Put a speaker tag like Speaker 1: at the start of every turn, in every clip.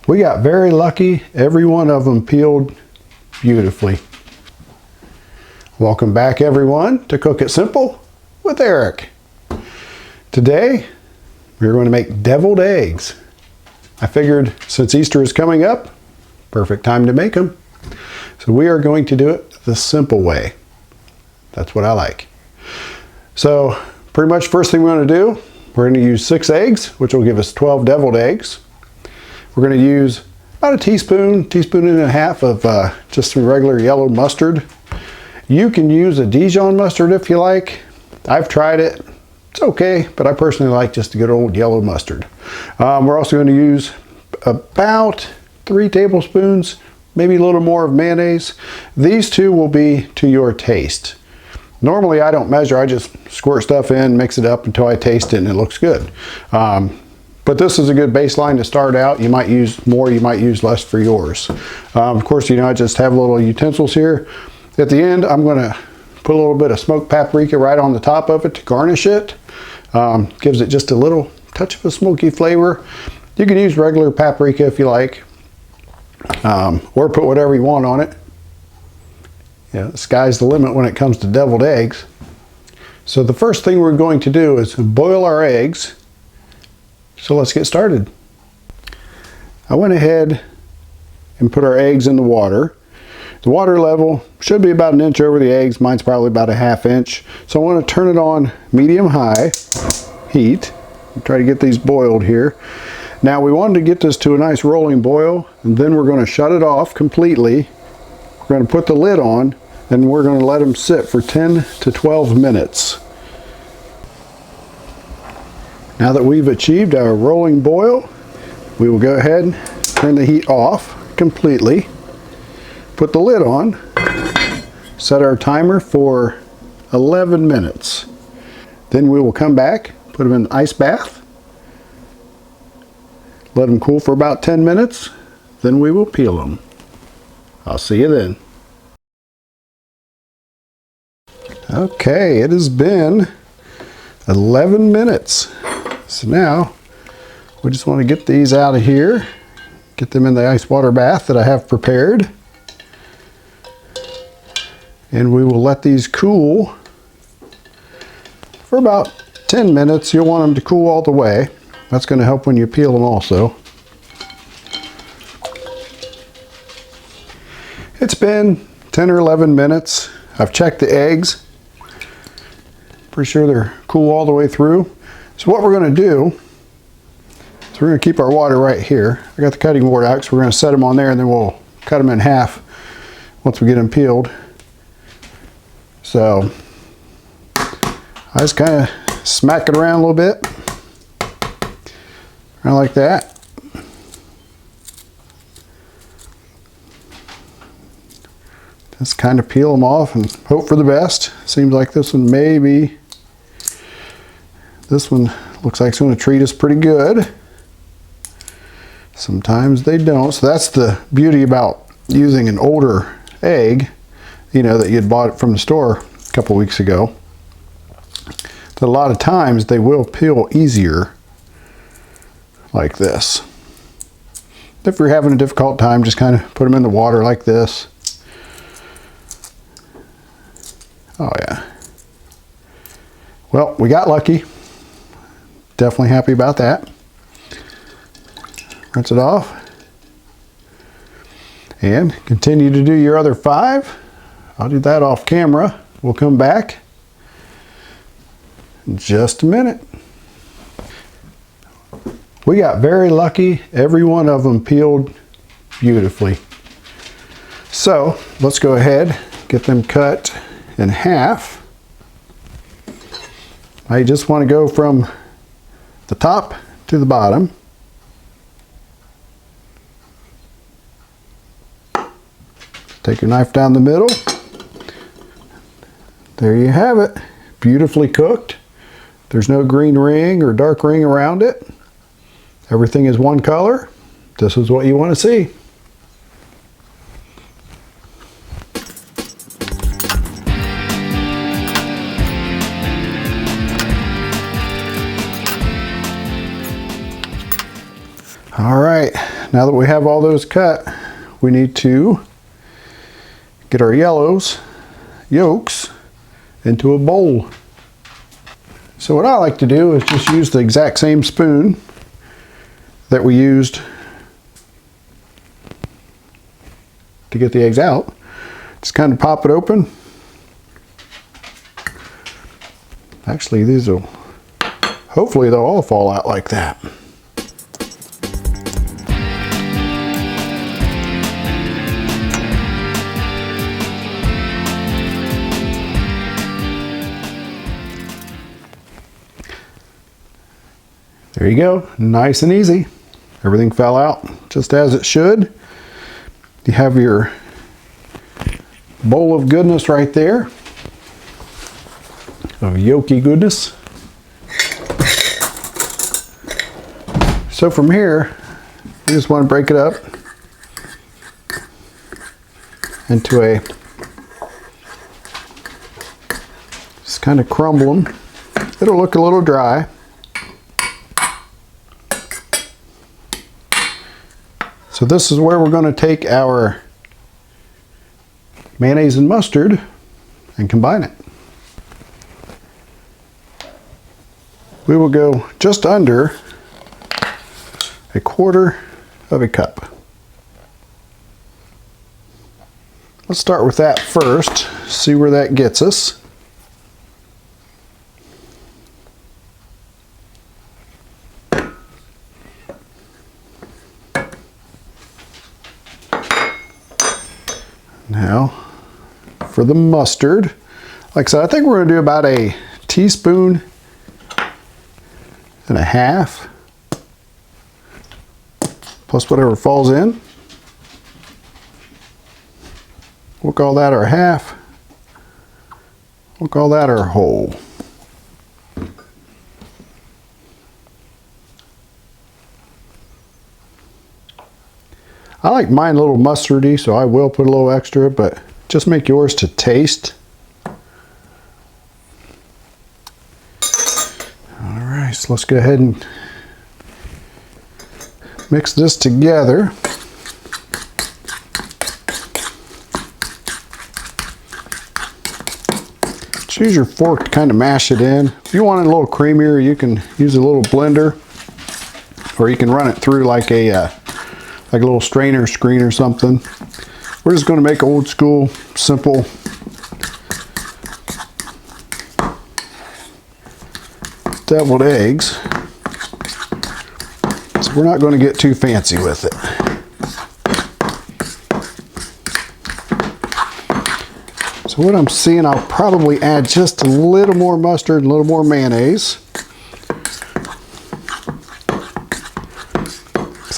Speaker 1: We got very lucky. Every one of them peeled beautifully. Welcome back, everyone, to Cook It Simple with Eric. Today, we're going to make deviled eggs. I figured since Easter is coming up, perfect time to make them. So we are going to do it the simple way. That's what I like. So pretty much first thing we're going to do, we're going to use 6 eggs, which will give us 12 deviled eggs. We're going to use about a teaspoon and a half of just some regular yellow mustard. You can use a Dijon mustard if you like. I've tried it. It's okay, but I personally like just a good old yellow mustard. We're also going to use about 3 tablespoons, maybe a little more of mayonnaise. These two will be to your taste. Normally I don't measure, I just squirt stuff in, mix it up until I taste it and it looks good. But this is a good baseline to start out. You might use more, you might use less for yours. Of course, I just have little utensils here. At the end, I'm going to put a little bit of smoked paprika right on the top of it to garnish it. Gives it just a little touch of a smoky flavor. You can use regular paprika if you like, or put whatever you want on it. The sky's the limit when it comes to deviled eggs. So the first thing we're going to do is boil our eggs. So let's get started. I went ahead and put our eggs in the water. The water level should be about 1 inch over the eggs. Mine's probably about a 1/2 inch. So I want to turn it on medium-high heat and try to get these boiled here. Now we wanted to get this to a nice rolling boil, and then we're going to shut it off completely. We're going to put the lid on, and we're going to let them sit for 10 to 12 minutes. Now that we've achieved our rolling boil, we will go ahead and turn the heat off completely. Put the lid on, set our timer for 11 minutes. Then we will come back, put them in an ice bath, let them cool for about 10 minutes, then we will peel them. I'll see you then. Okay, it has been 11 minutes. So now we just want to get these out of here, get them in the ice water bath that I have prepared. And we will let these cool for about 10 minutes. You'll want them to cool all the way. That's going to help when you peel them also. It's been 10 or 11 minutes. I've checked the eggs. Pretty sure they're cool all the way through. So what we're going to do is we're going to keep our water right here. I got the cutting board out, so we're going to set them on there and then we'll cut them in half once we get them peeled. So I just kind of smack it around a little bit, around like that. Just kind of peel them off and hope for the best. Seems like this one this one looks like it's going to treat us pretty good. Sometimes they don't. So that's the beauty about using an older egg, that you'd bought from the store a couple weeks ago. That a lot of times they will peel easier like this. If you're having a difficult time, just kind of put them in the water like this. Oh yeah. Well, we got lucky. Definitely happy about that. Rinse it off. And continue to do your other 5. I'll do that off camera. We'll come back in just a minute. We got very lucky. Every one of them peeled beautifully. So let's go ahead, get them cut in half. I just want to go from the top to the bottom. Take your knife down the middle. There you have it. Beautifully cooked. There's no green ring or dark ring around it. Everything is one color. This is what you want to see. All right, now that we have all those cut, we need to get our yolks into a bowl. So what I like to do is just use the exact same spoon that we used to get the eggs out. Just kind of pop it open. Actually, these will, hopefully they'll all fall out like that. There you go, nice and easy. Everything fell out just as it should. You have your bowl of goodness right there, of yolky goodness. So from here, you just want to break it up into a, just kind of crumble them. It'll look a little dry. So this is where we're going to take our mayonnaise and mustard and combine it. We will go just under a quarter of a cup. Let's start with that first, see where that gets us. Now, for the mustard, like I said, I think we're going to do about a teaspoon and a half, plus whatever falls in. We'll call that our half. We'll call that our whole. I like mine a little mustardy, so I will put a little extra, but just make yours to taste. All right, so let's go ahead and mix this together. Just use your fork to kind of mash it in. If you want it a little creamier, you can use a little blender, or you can run it through like a little strainer screen or something. We're just going to make old school, simple deviled eggs. So we're not going to get too fancy with it. So what I'm seeing, I'll probably add just a little more mustard and a little more mayonnaise.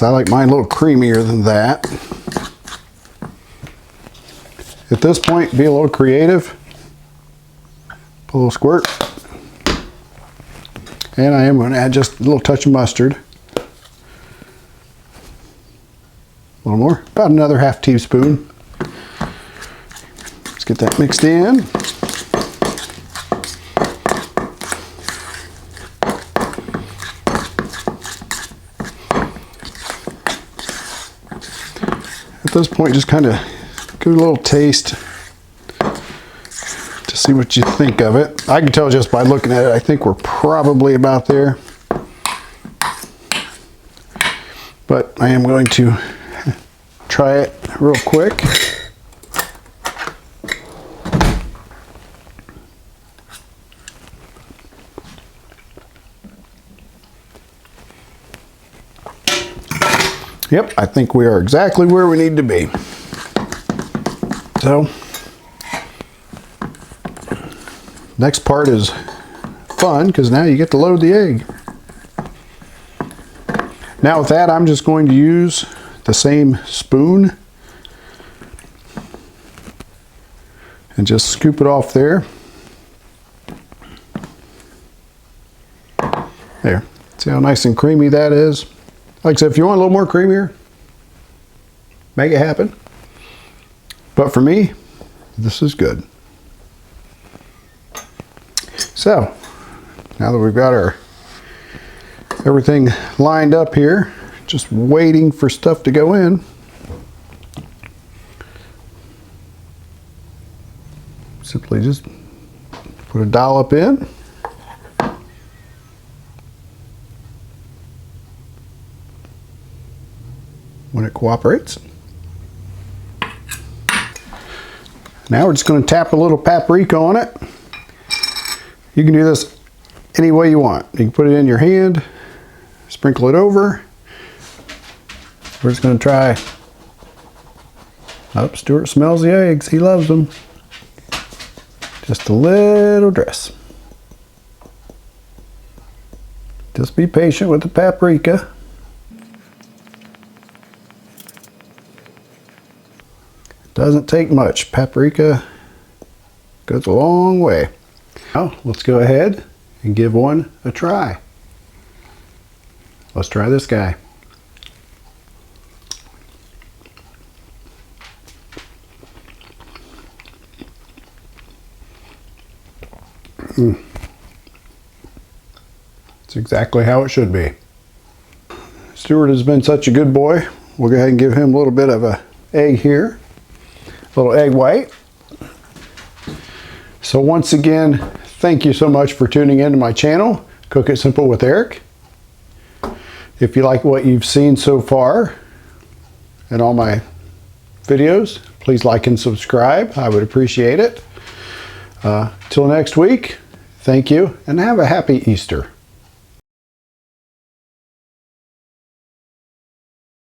Speaker 1: I like mine a little creamier than that. At this point, be a little creative. Put a little squirt. And I am going to add just a little touch of mustard. A little more, about another half teaspoon. Let's get that mixed in. At this point, just kind of give it a little taste to see what you think of it. I can tell just by looking at it, I think we're probably about there. But I am going to try it real quick. Yep, I think we are exactly where we need to be. So, next part is fun because now you get to load the egg. Now with that, I'm just going to use the same spoon and just scoop it off there. There. See how nice and creamy that is? Like I said, if you want a little more creamier, make it happen. But for me, this is good. So, now that we've got our everything lined up here, Just waiting for stuff to go in. Simply just put a dollop in. When it cooperates. Now we're just going to tap a little paprika on it. You can do this any way you want. You can put it in your hand, sprinkle it over. We're just going to try. Oh, Stuart smells the eggs. He loves them. Just a little dress. Just be patient with the paprika. Doesn't take much. Paprika goes a long way. Now, let's go ahead and give one a try. Let's try this guy. It's exactly how it should be. Stuart has been such a good boy. We'll go ahead and give him a little bit of an egg here. A little egg white. So once again, thank you so much for tuning into my channel, Cook It Simple with Eric. If you like what you've seen so far in all my videos, please like and subscribe. I would appreciate it. Till next week, thank you and have a happy Easter.